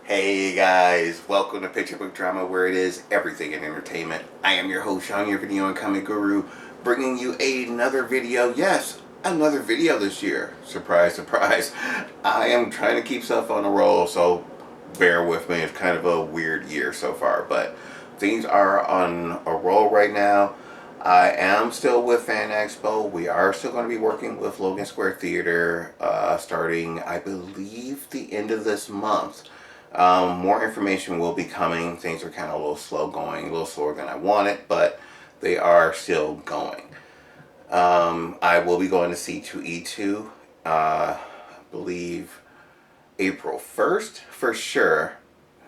Hey guys, welcome to Picture Book Drama, where it is everything in entertainment. I am your host, Sean, your video and comic guru, bringing you another video. Yes, another video this year. Surprise, surprise. I am trying to keep stuff on a roll, so bear with me. It's kind of a weird year so far, but things are on a roll right now. I am still with Fan Expo. We are still going to be working with Logan Square Theater starting, I believe, the end of this month. More information will be coming. Things are kind of a little slow going, a little slower than I wanted, but they are still going. I will be going to C2E2, I believe April 1st for sure.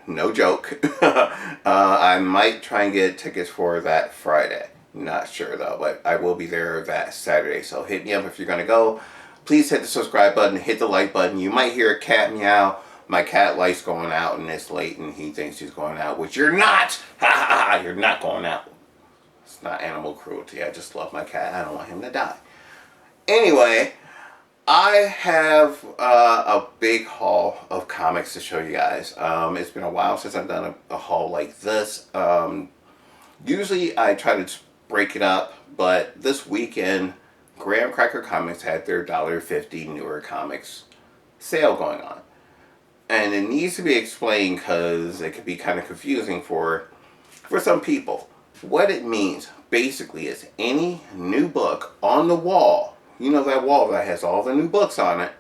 No joke. I might try and get tickets for that Friday. Not sure though, but I will be there that Saturday. So hit me up if you're going to go. Please hit the subscribe button, hit the like button. You might hear a cat meow. My cat light's going out and it's late and he thinks he's going out, which you're not! Ha ha ha! You're not going out. It's not animal cruelty. I just love my cat. I don't want him to die. Anyway, I have a big haul of comics to show you guys. It's been a while since I've done a haul like this. Usually I try to break it up, but this weekend, Graham Cracker Comics had their $1.50 newer comics sale going on. And it needs to be explained because it could be kind of confusing for some people. What it means basically is any new book on the wall, you know, that wall that has all the new books on it,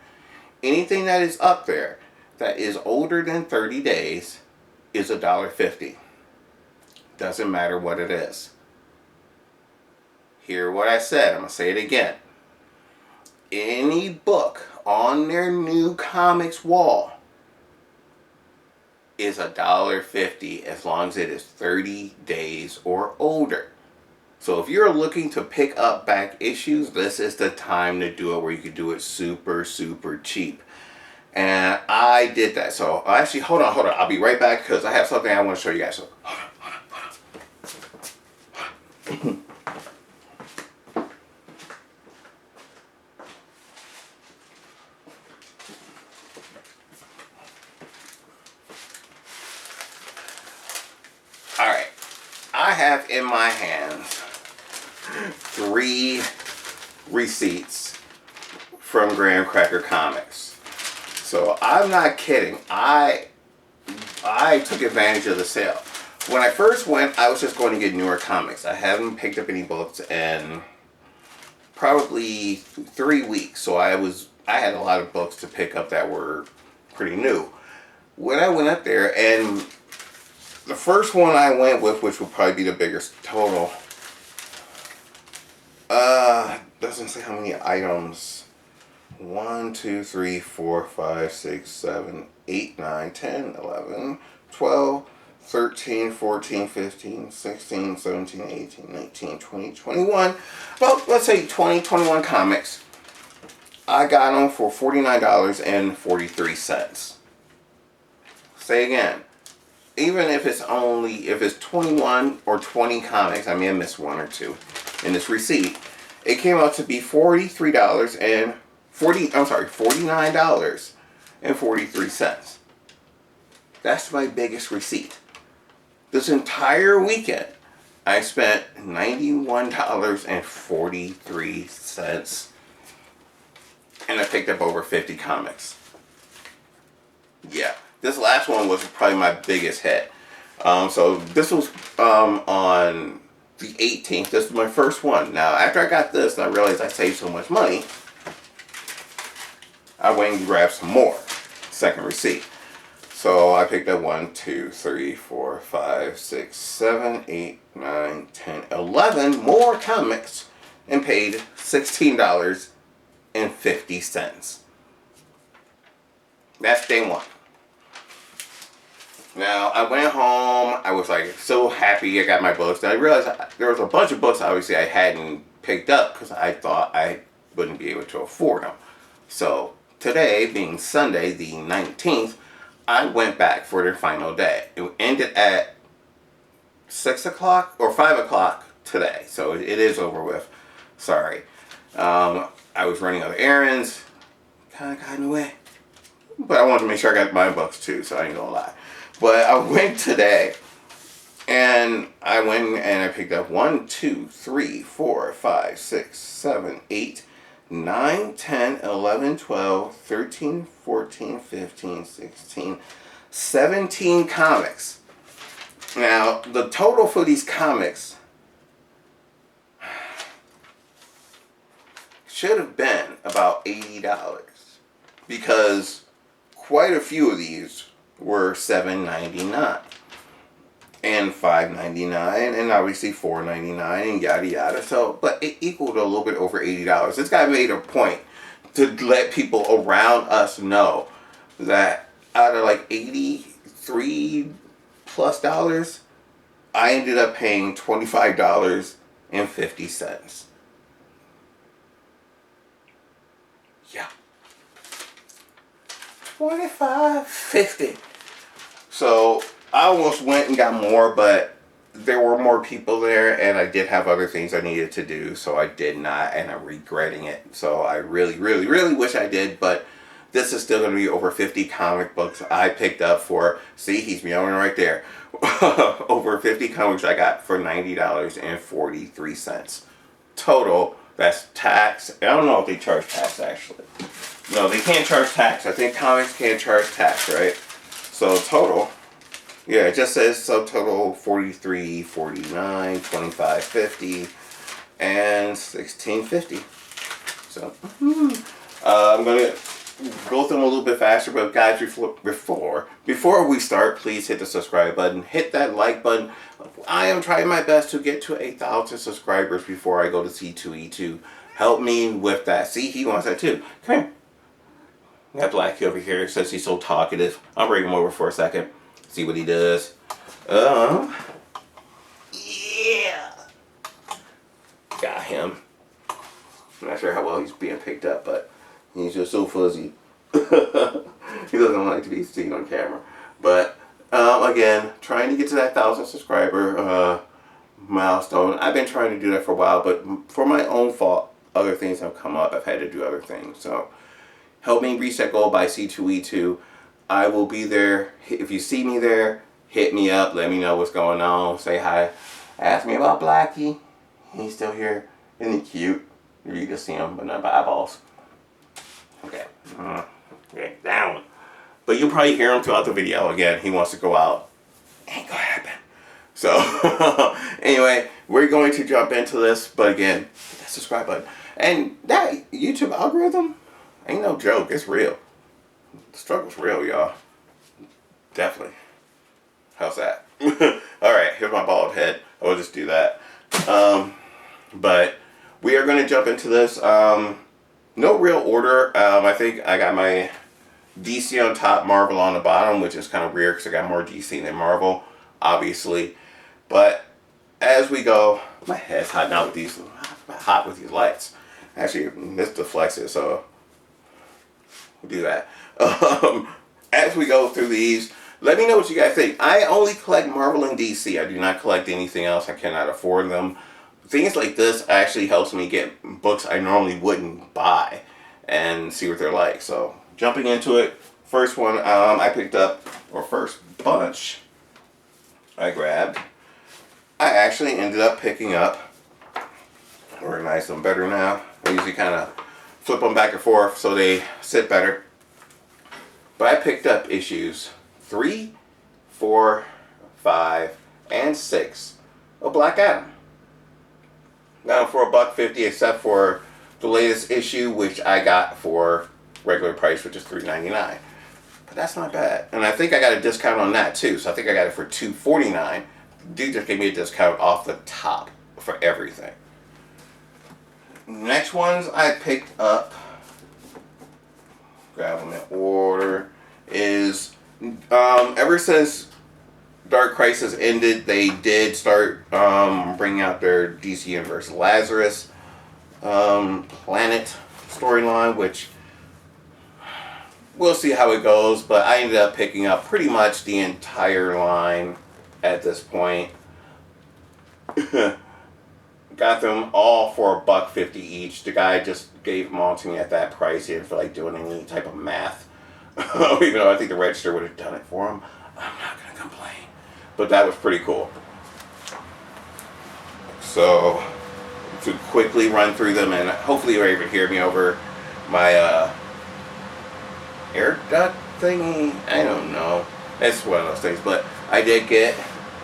anything that is up there that is older than 30 days is $1.50. Doesn't matter what it is. Hear what I said. I'm going to say it again. Any book on their new comics wall is $1.50 as long as it is 30 days or older. So if you're looking to pick up back issues, this is the time to do it, where you can do it super, super cheap. And I did that. So actually, hold on. I'll be right back because I have something I want to show you guys. So hold on. Alright, I have in my hands 3 receipts from Graham Cracker Comics. So I'm not kidding. I took advantage of the sale. When I first went, I was just going to get newer comics. I haven't picked up any books in probably 3 weeks. So I had a lot of books to pick up that were pretty new. When I went up there, and the first one I went with, which would probably be the biggest total, doesn't say how many items. 1, 2, 3, 4, 5, 6, 7, 8, 9, 10, 11, 12, 13, 14, 15, 16, 17, 18, 19, 20, 21. Well, let's say 20, 21 comics. I got them for $49.43. Say again. Even if it's 21 or 20 comics, I may have missed 1 or 2 in this receipt, it came out to be $49.43. That's my biggest receipt. This entire weekend, I spent $91.43, and I picked up over 50 comics. Yeah. This last one was probably my biggest hit. So this was on the 18th. This is my first one. Now, after I got this and I realized I saved so much money, I went and grabbed some more. Second receipt. So I picked up 1, 2, 3, 4, 5, 6, 7, 8, 9, 10, 11 more comics and paid $16.50. That's day one. Now, I went home, I was like so happy I got my books. And I realized there was a bunch of books obviously I hadn't picked up because I thought I wouldn't be able to afford them. So today, being Sunday the 19th, I went back for their final day. It ended at 6 o'clock or 5 o'clock today. So it is over with. Sorry. I was running other errands. Kind of got in the way. But I wanted to make sure I got my books too, so I ain't gonna lie. But I went today, and I picked up 1, 2, 3, 4, 5, 6, 7, 8, 9, 10, 11, 12, 13, 14, 15, 16, 17 comics. Now, the total for these comics should have been about $80 because quite a few of these were $7.99 and $5.99 and obviously $4.99 and yada yada. So, but it equaled a little bit over $80. This guy made a point to let people around us know that out of like $83 plus dollars, I ended up paying $25.50. Yeah. $25.50. So I almost went and got more, but there were more people there, and I did have other things I needed to do, so I did not, and I'm regretting it. So I really, really, really wish I did, but this is still going to be over 50 comic books I picked up for, see, he's meowing right there, over 50 comics I got for $90.43. Total, that's tax. I don't know if they charge tax, actually. No, they can't charge tax. I think comics can't charge tax, right? So total, yeah, it just says subtotal $43, $49, $25.50, and $16.50. So I'm gonna go through them a little bit faster, but guys, before we start, please hit the subscribe button, hit that like button. I am trying my best to get to 1,000 subscribers before I go to C2E2. Help me with that. See, he wants that too. Come here. Got Blackie over here. Says he's so talkative. I'll bring him over for a second. See what he does. Yeah. Got him. I'm not sure how well he's being picked up, but he's just so fuzzy. He doesn't like to be seen on camera. But again, trying to get to that 1,000 subscriber milestone. I've been trying to do that for a while, but for my own fault, other things have come up. I've had to do other things. So help me reach that goal by C2E2. I will be there. If you see me there, hit me up. Let me know what's going on. Say hi. Ask me about Blackie. He's still here. Isn't he cute? You can see him, but not by eyeballs. Okay. Okay, down. But you'll probably hear him throughout the video. Again, he wants to go out. Ain't gonna happen. So, anyway, we're going to jump into this. But again, hit that subscribe button. And that YouTube algorithm ain't no joke. It's real. The struggle's real, y'all. Definitely. How's that? Alright, here's my bald head. I will just do that. But we are going to jump into this. No real order. I think I got my DC on top, Marvel on the bottom, which is kind of weird because I got more DC than Marvel, obviously. But as we go, my head's hot now with these lights. Actually, this deflects it, so we'll do that. As we go through these, let me know what you guys think. I only collect Marvel and DC. I do not collect anything else. I cannot afford them. Things like this actually helps me get books I normally wouldn't buy and see what they're like. So jumping into it, first one I picked up, or first bunch I grabbed, I actually ended up picking up, organize them better now. I usually kind of flip them back and forth so they sit better. But I picked up issues 3, 4, 5, and 6 of Black Adam. Now for $1.50, except for the latest issue, which I got for regular price, which is $3.99. But that's not bad. And I think I got a discount on that too. So I think I got it for $2.49. Dude just gave me a discount off the top for everything. Next ones I picked up, grab them in order, is ever since Dark Crisis ended, they did start bringing out their DC Universe Lazarus Planet storyline, which we'll see how it goes, but I ended up picking up pretty much the entire line at this point. Got them all for $1.50 each. The guy just gave them all to me at that price. He didn't feel like doing any type of math. Even though I think the register would have done it for him. I'm not going to but that was pretty cool. So to quickly run through them, and hopefully you're able to hear me over my air duct thingy. I don't know. It's one of those things. But I did get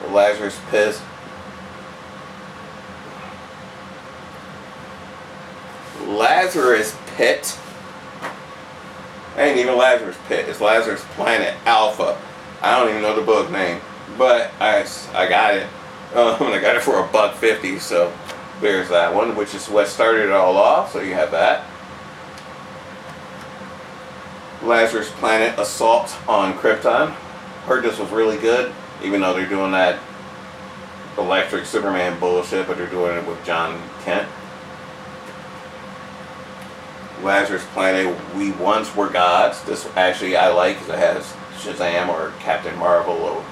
Lazarus Pit. Lazarus Pit. Ain't even Lazarus Pit. It's Lazarus Planet Alpha. I don't even know the book name, but I got it. And I got it for $1.50. So there's that one, which is what started it all off. So you have that. Lazarus Planet Assault on Krypton. Heard this was really good, even though they're doing that electric Superman bullshit, but they're doing it with John Kent. Lazarus Planet, We Once Were Gods. This actually I like because it has Shazam or Captain Marvel. Or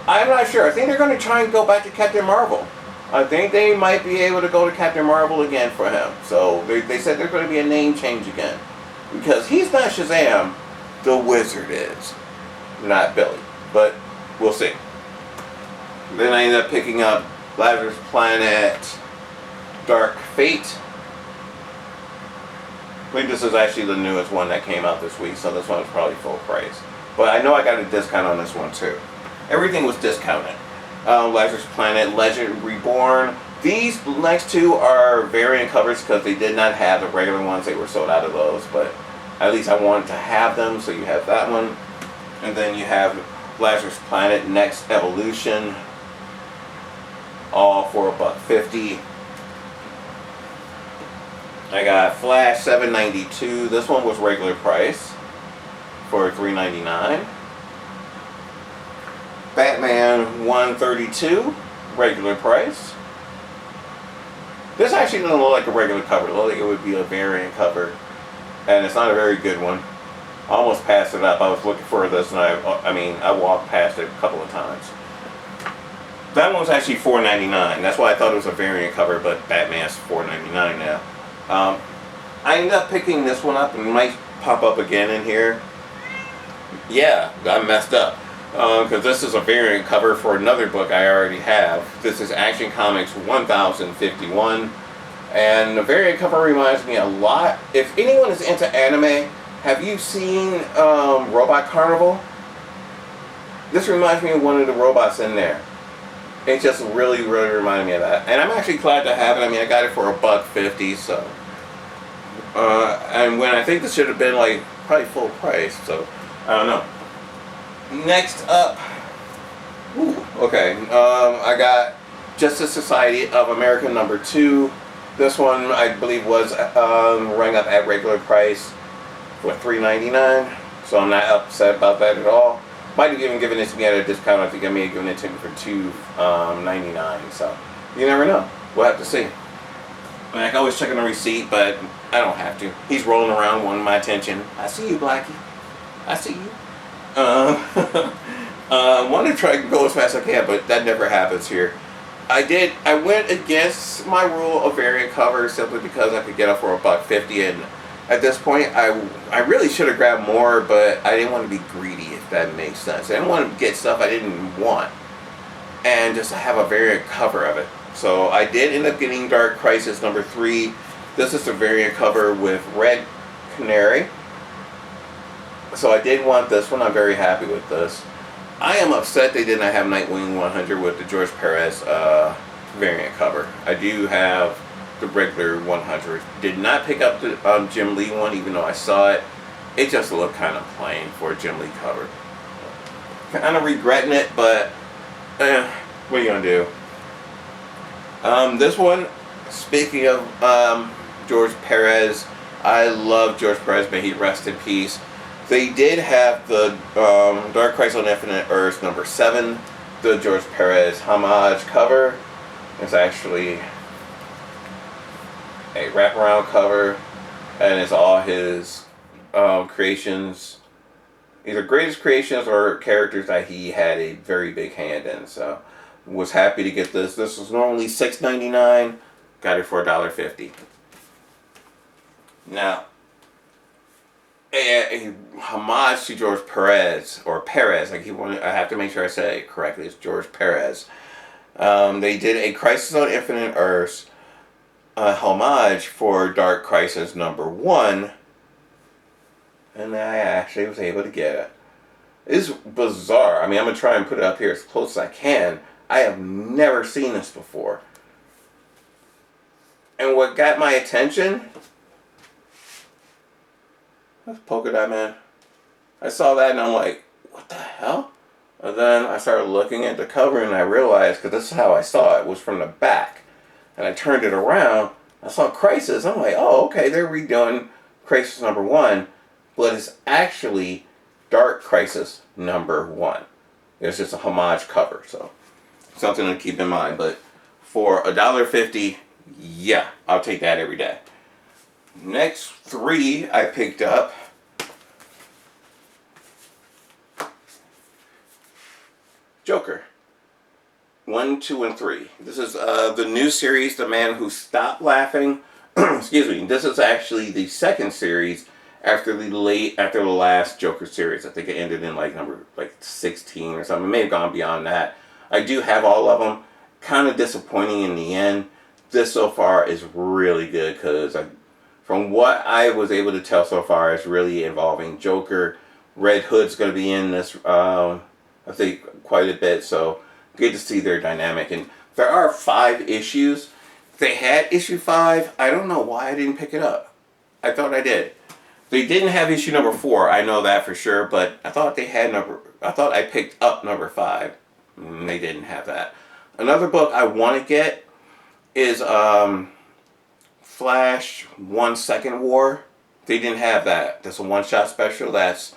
I'm not sure. I think they're going to try and go back to Captain Marvel. I think they might be able to go to Captain Marvel again for him. So they said there's going to be a name change again. Because he's not Shazam, the Wizard is. Not Billy. But we'll see. Then I ended up picking up Lazarus Planet Dark Fate. I think this is actually the newest one that came out this week, so this one is probably full price. But I know I got a discount on this one too. Everything was discounted. Lazarus Planet Legend Reborn. These next two are variant covers because they did not have the regular ones. They were sold out of those, but at least I wanted to have them, so you have that one. And then you have Lazarus Planet Next Evolution, all for $1.50. I got Flash 792. This one was regular price for $3.99. Batman 132, regular price. This actually doesn't look like a regular cover. It looks like it would be a variant cover. And it's not a very good one. I almost passed it up. I was looking for this and I walked past it a couple of times. That one was actually $4.99. That's why I thought it was a variant cover, but Batman's $4.99 now. I ended up picking this one up, and it might pop up again in here. Yeah, I messed up. Because this is a variant cover for another book I already have. This is Action Comics 1051. And the variant cover reminds me a lot. If anyone is into anime, have you seen Robot Carnival? This reminds me of one of the robots in there. It just really reminded me of that. And I'm actually glad to have it. I mean, I got it for $1.50, so. And when I think this should have been like probably full price, so I don't know. Next up, I got Justice Society of America #2. This one I believe was rang up at regular price for $3.99, so I'm not upset about that at all. Might have even given it to me at a discount. I think I may have given it to me for $2.99. So you never know. We'll have to see. I mean, I can always check on the receipt, but I don't have to. He's rolling around wanting my attention. I see you, Blackie. I see you. I want to try and go as fast as I can, but that never happens here. I went against my rule of variant covers simply because I could get it for $1.50, and at this point, I really should have grabbed more, but I didn't want to be greedy, if that makes sense. I didn't want to get stuff I didn't want, and just to have a variant cover of it. So I did end up getting Dark Crisis #3. This is the variant cover with Red Canary. So I did want this one. I'm very happy with this. I am upset they did not have Nightwing 100 with the George Perez variant cover. I do have the regular 100. Did not pick up the Jim Lee one, even though I saw it. It just looked kind of plain for a Jim Lee cover. Kind of regretting it, but what are you gonna do? This one, speaking of George Perez, I love George Perez. May he rest in peace. They did have the Dark Crisis on Infinite Earths #7, the George Perez homage cover. It's actually a wraparound cover, and it's all his creations, either greatest creations or characters that he had a very big hand in. So, was happy to get this. This was normally $6.99. Got it for $1.50. Now, a homage to George Perez, or Perez. I have to make sure I say it correctly. It's George Perez. They did a Crisis on Infinite Earths homage for Dark Crisis #1, and I actually was able to get it. It's bizarre. I mean, I'm going to try and put it up here as close as I can. I have never seen this before. And what got my attention was Polka Dot Man. I saw that and I'm like, what the hell? And then I started looking at the cover and I realized, because this is how I saw it, was from the back. And I turned it around, I saw Crisis. I'm like, oh, okay, they're redoing Crisis #1, but it's actually Dark Crisis #1. It's just a homage cover, so something to keep in mind. But for $1.50, yeah, I'll take that every day. Next 3 I picked up. Joker. 1, 2, and 3. This is the new series, The Man Who Stopped Laughing. Excuse me. This is actually the second series after the last Joker series. I think it ended in number 16 or something. It may have gone beyond that. I do have all of them. Kind of disappointing in the end. This so far is really good because from what I was able to tell so far, it's really involving Joker. Red Hood's going to be in this, I think, quite a bit. So good to see their dynamic. And there are 5 issues. They had issue 5. I don't know why I didn't pick it up. I thought I did. They didn't have issue number 4. I know that for sure. But I thought I picked up number 5. And they didn't have that. Another book I want to get is Flash 1 Second War. They didn't have that. That's a one-shot special. That's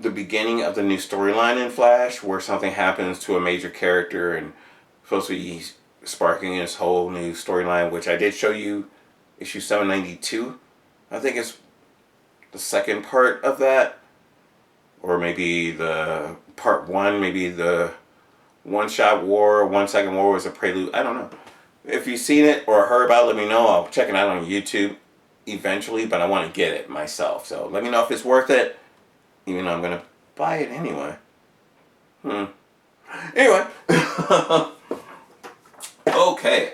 the beginning of the new storyline in Flash, where something happens to a major character and supposed to be sparking this whole new storyline, which I did show you issue 792. I think it's the second part of that, or maybe the part 1, maybe the one-shot war, 1 Second War was a prelude. I don't know. If you've seen it or heard about it, let me know. I'll check it out on YouTube eventually, but I want to get it myself. So let me know if it's worth it, even though I'm going to buy it anyway. Anyway. Okay.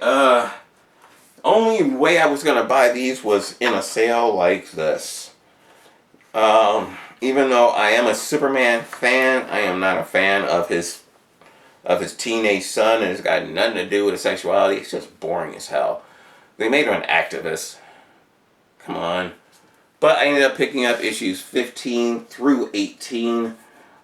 Only way I was going to buy these was in a sale like this. Even though I am a Superman fan, I am not a fan of his teenage son, and it's got nothing to do with his sexuality. It's just boring as hell. They made her an activist. Come on. But I ended up picking up issues 15 through 18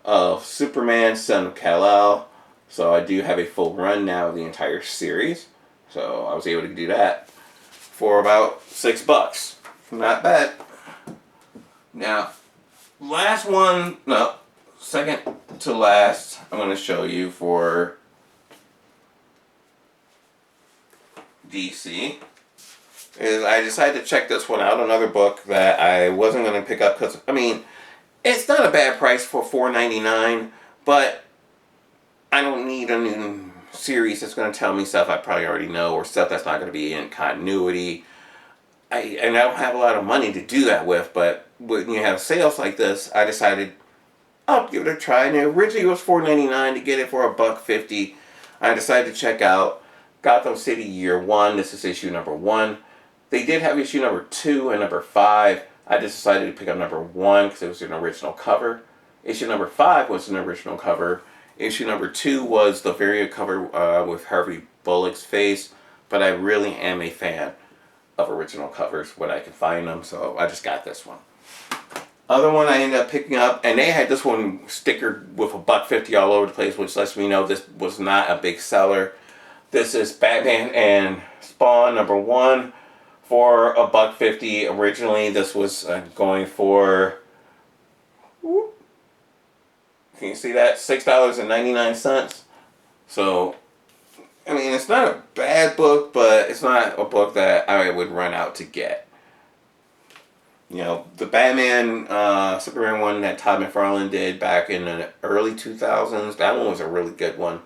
of Superman, Son of Kal-El. So I do have a full run now of the entire series. So I was able to do that for about $6. Not bad. Now, second to last, I'm going to show you for DC, is I decided to check this one out. Another book that I wasn't going to pick up because, I mean, it's not a bad price for $4.99, but I don't need a new series that's going to tell me stuff I probably already know, or stuff that's not going to be in continuity. And I don't have a lot of money to do that with, but when you have sales like this, I decided I'll give it a try. And originally it was $4.99 to get it for $1.50. I decided to check out Gotham City Year 1. This is issue number 1. They did have issue number 2 and number 5. I just decided to pick up number 1 because it was an original cover. Issue number 5 was an original cover. Issue number 2 was the variant cover with Harvey Bullock's face. But I really am a fan of original covers when I can find them, so I just got this one. Other one I ended up picking up, and they had this one stickered with $1.50 all over the place, which lets me know this was not a big seller. This is Batman and Spawn number 1 for $1.50. Originally, this was going for, can you see that? $6.99. So, I mean, it's not a bad book, but it's not a book that I would run out to get. You know, the Batman, Superman one that Todd McFarlane did back in the early 2000s, that one was a really good one.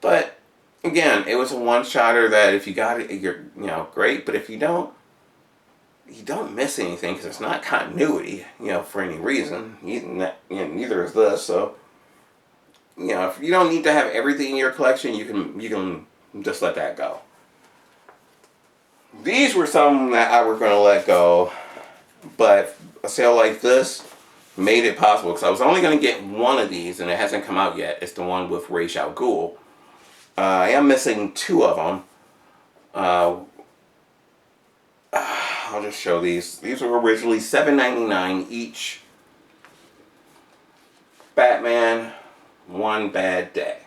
But, again, it was a one-shotter that if you got it, you're, great. But if you don't, you don't miss anything because it's not continuity, for any reason. Neither is this. So, if you don't need to have everything in your collection, you can just let that go. These were some that I were going to let go, but a sale like this made it possible because I was only going to get one of these, and it hasn't come out yet. It's the one with Ra's al Ghul. I am missing two of them. I'll just show these. These were originally $7.99 each. Batman, One Bad Day.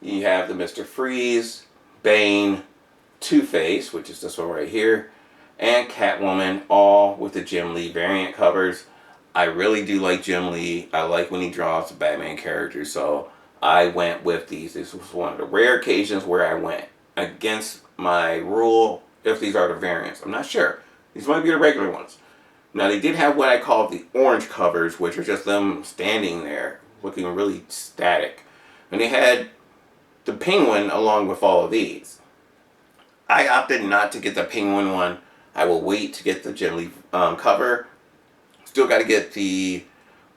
You have the Mr. Freeze, Bane, Two-Face, which is this one right here, and Catwoman, all with the Jim Lee variant covers. I really do like Jim Lee. I like when he draws the Batman characters, so I went with these. This was one of the rare occasions where I went against my rule if these are the variants. I'm not sure. These might be the regular ones. Now, they did have what I call the orange covers, which are just them standing there looking really static. And they had the Penguin along with all of these. I opted not to get the Penguin one. I will wait to get the Jim Lee cover. Still got to get the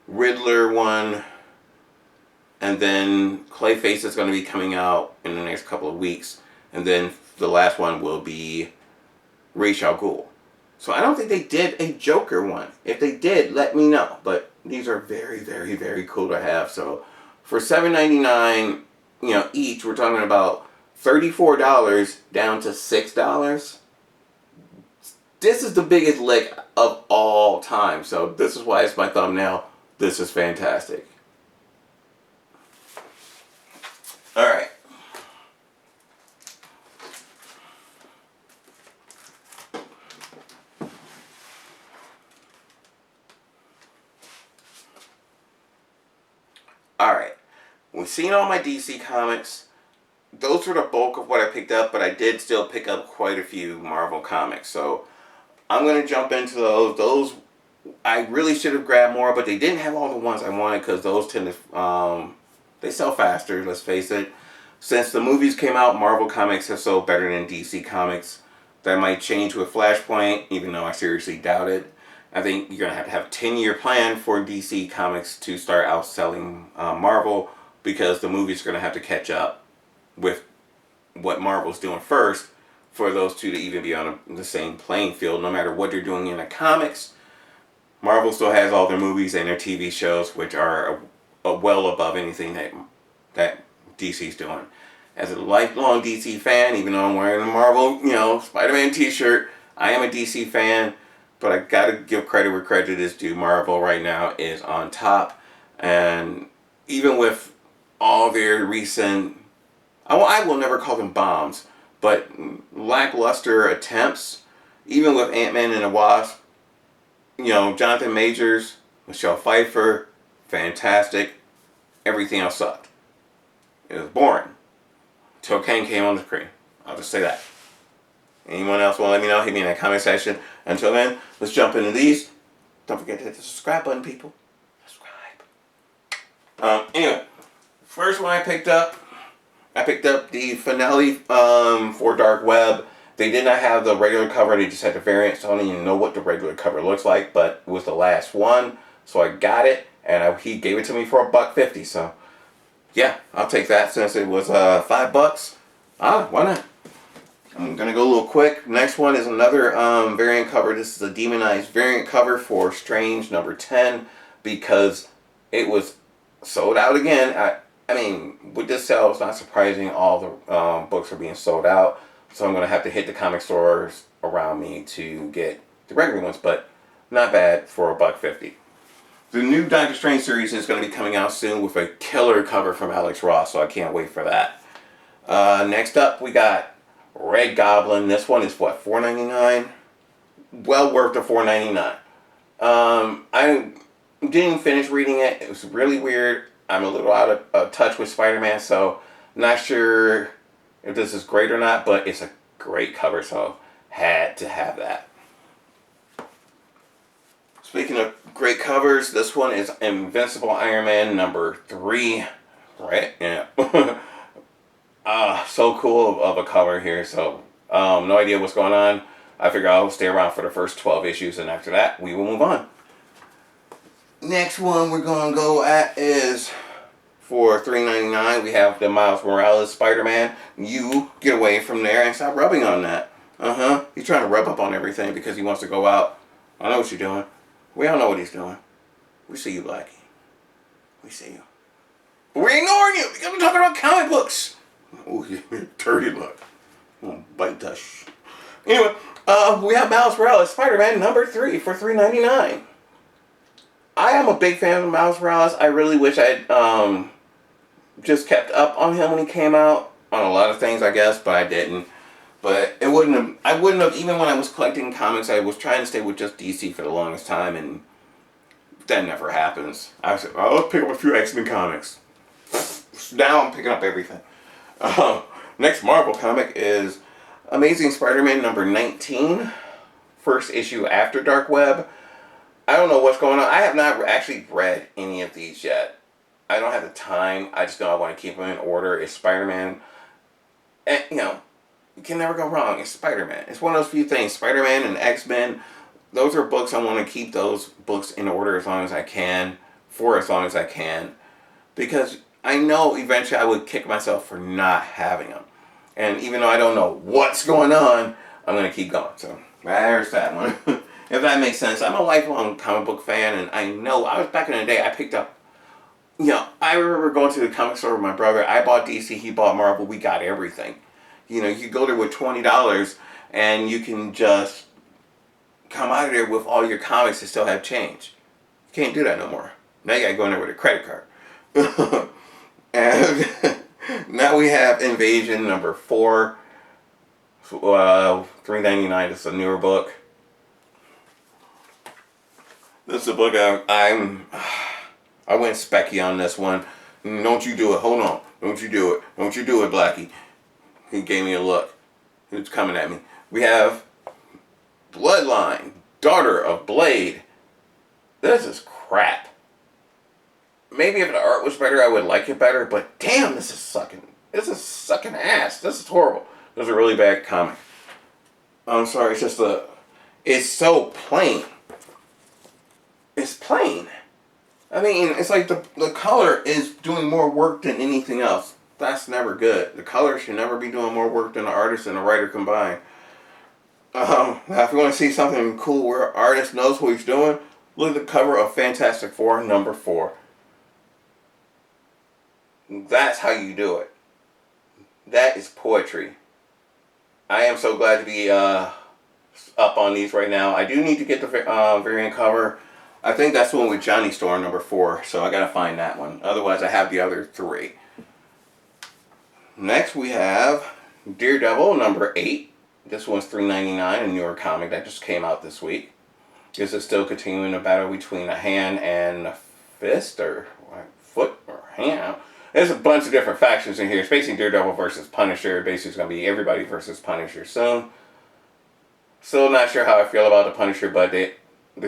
Riddler one. And then Clayface is going to be coming out in the next couple of weeks. And then the last one will be Ra's al Ghul. So I don't think they did a Joker one. If they did, let me know. But these are very, very, very cool to have. So for $7.99, each, we're talking about $34 down to $6. This is the biggest lick of all time. So this is why it's my thumbnail. This is fantastic. All right. Alright, we've seen all my DC comics. Those were the bulk of what I picked up, but I did still pick up quite a few Marvel comics. So I'm going to jump into those. Those, I really should have grabbed more, but they didn't have all the ones I wanted because those tend to, they sell faster, let's face it. Since the movies came out, Marvel comics have sold better than DC comics. That might change with Flashpoint, even though I seriously doubt it. I think you're going to have a 10-year plan for DC Comics to start outselling Marvel because the movies are going to have to catch up with what Marvel's doing first for those two to even be on the same playing field. No matter what they're doing in the comics, Marvel still has all their movies and their TV shows, which are well above anything that DC's doing. As a lifelong DC fan, even though I'm wearing a Marvel, Spider-Man t-shirt, I am a DC fan. But I gotta give credit where credit is due. Marvel right now is on top. And even with all their recent, I will never call them bombs, but lackluster attempts, even with Ant-Man and the Wasp, Jonathan Majors, Michelle Pfeiffer, fantastic. Everything else sucked. It was boring. Till Kane came on the screen. I'll just say that. Anyone else want to let me know? Hit me in the comment section. Until then, let's jump into these. Don't forget to hit the subscribe button, people. Subscribe. Anyway, first one I picked up the finale for Dark Web. They did not have the regular cover. They just had the variant, so I don't even know what the regular cover looks like, but it was the last one, so I got it, and he gave it to me for $1.50. So, yeah, I'll take that since it was $5. Why not? I'm going to go a little quick. Next one is another variant cover. This is a demonized variant cover for Strange number 10 because it was sold out again. I mean, with this sale, it's not surprising all the books are being sold out. So I'm going to have to hit the comic stores around me to get the regular ones, but not bad for $1.50. The new Doctor Strange series is going to be coming out soon with a killer cover from Alex Ross, so I can't wait for that. Next up, we got Red Goblin. This one is what, $4.99? Well worth the $4.99. I didn't finish reading it. It was really weird. I'm a little out of touch with Spider-Man, so not sure if this is great or not, but it's a great cover, so had to have that. Speaking of great covers, this one is Invincible Iron Man number 3. Right? Yeah. So cool of a cover here. So, no idea what's going on. I figure I'll stay around for the first 12 issues, and after that, we will move on. Next one we're going to go at is for $3.99. We have the Miles Morales Spider-Man. You get away from there and stop rubbing on that. He's trying to rub up on everything because he wants to go out. I know what you're doing. We all know what he's doing. We see you, Blackie. We see you. But we're ignoring you because we're talking about comic books. Oh, you dirty look. Bite dust. Anyway, we have Miles Morales Spider-Man number 3 for $3.99. I am a big fan of Miles Morales. I really wish I'd just kept up on him when he came out. On a lot of things, I guess, but I didn't. But I wouldn't have, even when I was collecting comics, I was trying to stay with just DC for the longest time, and that never happens. I said, oh, let's pick up a few X-Men comics. Now I'm picking up everything. Next Marvel comic is Amazing Spider-Man number 19. First issue after Dark Web. I don't know what's going on. I have not actually read any of these yet. I don't have the time. I just know I want to keep them in order. It's Spider-Man. And, you can never go wrong. It's Spider-Man. It's one of those few things. Spider-Man and X-Men, those are books I want to keep those books in order as long as I can, for as long as I can. Because I know eventually I would kick myself for not having them. And even though I don't know what's going on, I'm going to keep going. So, there's that one. If that makes sense. I'm a lifelong comic book fan, and I know, I was back in the day, I picked up, I remember going to the comic store with my brother. I bought DC, he bought Marvel, we got everything. You go there with $20, and you can just come out of there with all your comics and still have change. You can't do that no more. Now you gotta go in there with a credit card. And now we have Invasion number 4. $3.99. It's a newer book. This is a book I went specky on this one. Don't you do it. Hold on. Don't you do it. Don't you do it, Blackie. He gave me a look. He was coming at me. We have Bloodline, Daughter of Blade. This is crap. Maybe if the art was better, I would like it better, but damn, this is sucking ass. This is horrible. This is a really bad comic. I'm sorry, it's so plain. It's plain. I mean, it's like the color is doing more work than anything else. That's never good. The color should never be doing more work than the artist and the writer combined. Now, if you want to see something cool where an artist knows what he's doing, look at the cover of Fantastic Four number 4. That's how you do it. That is poetry. I am so glad to be up on these right now. I do need to get the variant cover. I think that's the one with Johnny Storm number 4, so I gotta find that one. Otherwise, I have the other 3. Next, we have Daredevil number 8. This one's $3.99, a newer comic that just came out this week. This is still continuing the battle between a hand and a fist, or foot, or hand. There's a bunch of different factions in here. It's basically Daredevil versus Punisher. Basically, it's going to be everybody versus Punisher soon. Still not sure how I feel about the Punisher, but they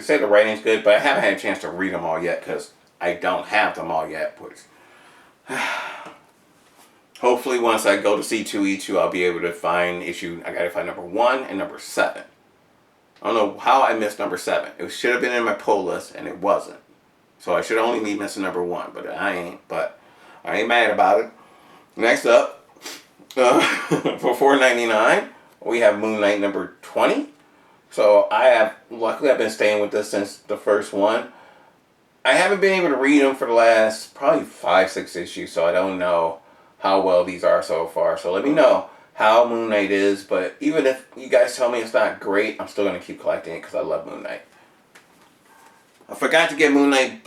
say the writing's good, but I haven't had a chance to read them all yet because I don't have them all yet. But hopefully, once I go to C2E2, I'll be able to find issue. I got to find number 1 and number 7. I don't know how I missed number 7. It should have been in my pull list, and it wasn't. So I should only be missing number 1, but I ain't. But I ain't mad about it. Next up, for $4.99, we have Moon Knight number 20. So luckily I've been staying with this since the first one. I haven't been able to read them for the last probably 5-6 issues, so I don't know how well these are so far. So let me know how Moon Knight is, but even if you guys tell me it's not great, I'm still going to keep collecting it because I love Moon Knight. I forgot to get Moon Knight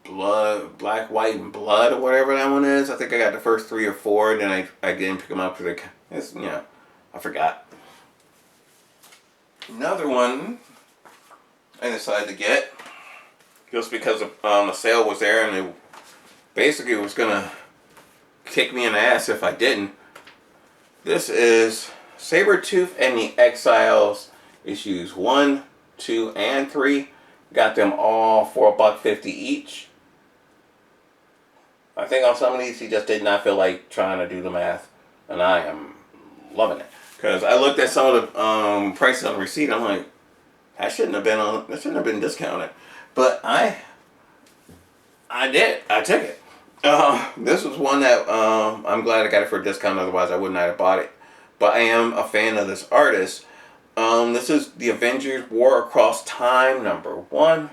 Black, White, and Blood, or whatever that one is. I think I got the first 3 or 4, and then I didn't pick them up for I forgot. Another one I decided to get just because the sale was there, and it basically was gonna kick me in the ass if I didn't. This is Sabretooth and the Exiles issues 1, 2, and 3. Got them all for $1.50 each. I think on some of these he just did not feel like trying to do the math, and I am loving it Because I looked at some of the prices on the receipt. I'm like, that shouldn't have been on. That shouldn't have been discounted. But I did. I took it. This was one that I'm glad I got it for a discount. Otherwise, I would not have bought it. But I am a fan of this artist. This is the Avengers War Across Time #1.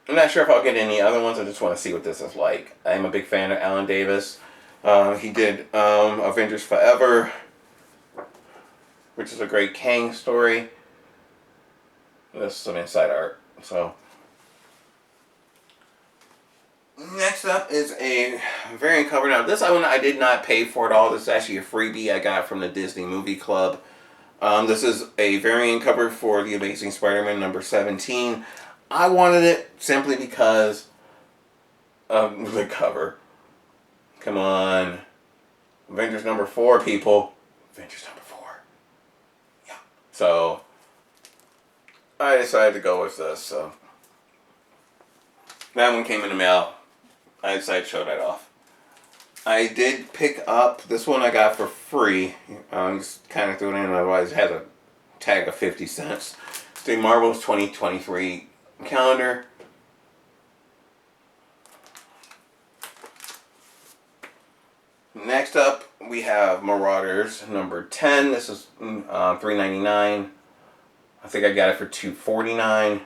I'm not sure if I'll get any other ones. I just want to see what this is like. I'm a big fan of Alan Davis. He did Avengers Forever, which is a great Kang story. This is some inside art. So next up is a variant cover. Now this one I did not pay for at all. This is actually a freebie I got from the Disney Movie Club. This is a variant cover for The Amazing Spider-Man #17. I wanted it simply because of the cover. Come on. Avengers #4, people. Avengers #4. Yeah. So, I decided to go with this. So, that one came in the mail. I decided to show that off. I did pick up, this one I got for free. Just kind of threw it in, otherwise it has a tag of 50 cents. It's the Marvel's 2023 calendar. Next up, we have Marauders #10. This is $3.99. I think I got it for $2.49.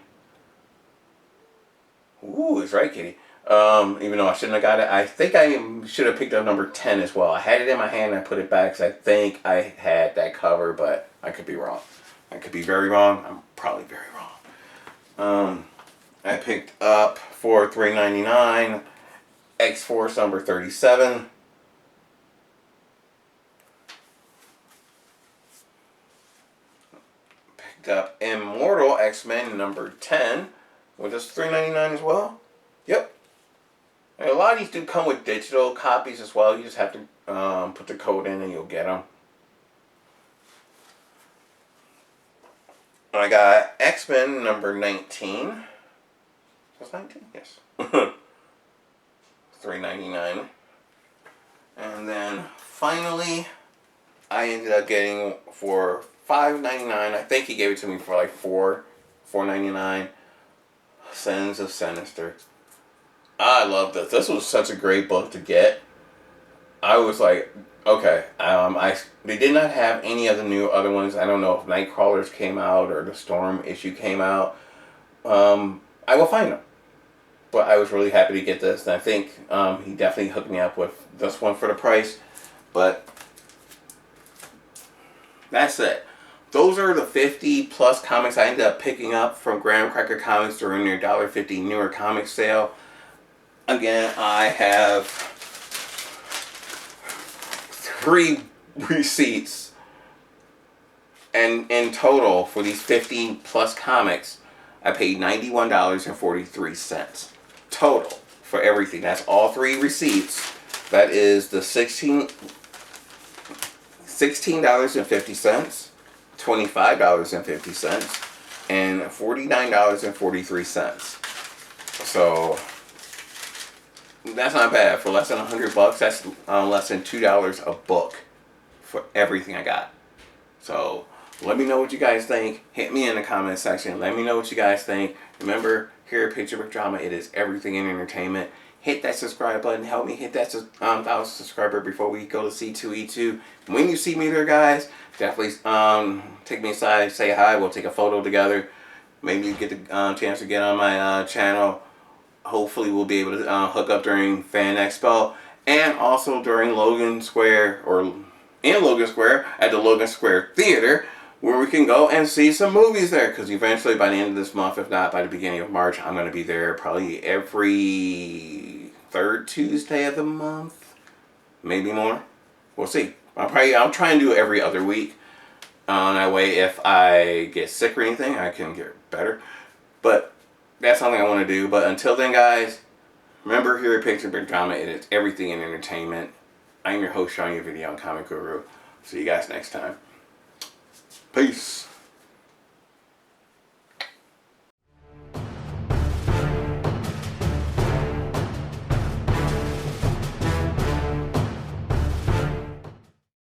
Ooh, it's right, kitty. Even though I shouldn't have got it, I think I should have picked up #10 as well. I had it in my hand and I put it back because I think I had that cover, but I could be wrong. I could be very wrong. I'm probably very wrong. I picked up for $3.99 X-Force #37. Picked up Immortal X-Men #10, which is $3.99 as well. Yep. And a lot of these do come with digital copies as well. You just have to put the code in and you'll get them. I got X-Men #19. Was 19? Yes. $3.99. And then finally, I ended up getting for $5.99. I think he gave it to me for like $4.99. Sins of Sinister. I love this. This was such a great book to get. I was like, okay. They did not have any of the new other ones. I don't know if Nightcrawlers came out or the Storm issue came out. I will find them. But I was really happy to get this, and I think he definitely hooked me up with this one for the price. But that's it. Those are the 50 plus comics I ended up picking up from Graham Cracker Comics during their $1.50 newer comic sale. Again, I have 3 receipts, and in total for these 50 plus comics, I paid $91.43 total for everything. That's all 3 receipts. That is the $16.50, $25.50, and $49.43. So that's not bad for less than $100. That's less than $2 a book for everything I got. So let me know what you guys think. Hit me in the comment section. Let me know what you guys think. Remember, here at Picture Book Drama, it is everything in entertainment. Hit that subscribe button. Help me hit that 1,000 subscriber before we go to C2E2. When you see me there, guys, definitely take me aside, say hi. We'll take a photo together. Maybe you get the chance to get on my channel. Hopefully we'll be able to hook up during Fan Expo and also during Logan Square, or in Logan Square at the Logan Square Theater, where we can go and see some movies there. Because eventually by the end of this month, if not by the beginning of March, I'm going to be there probably every 3rd Tuesday of the month, maybe more. We'll see. I'll try and do it every other week. That way, if I get sick or anything, I can get better. But that's something I want to do. But until then, guys, remember, here at Picture Book Drama, it is everything in entertainment. I'm your host, Sean, your video and comic guru. See you guys next time. Peace.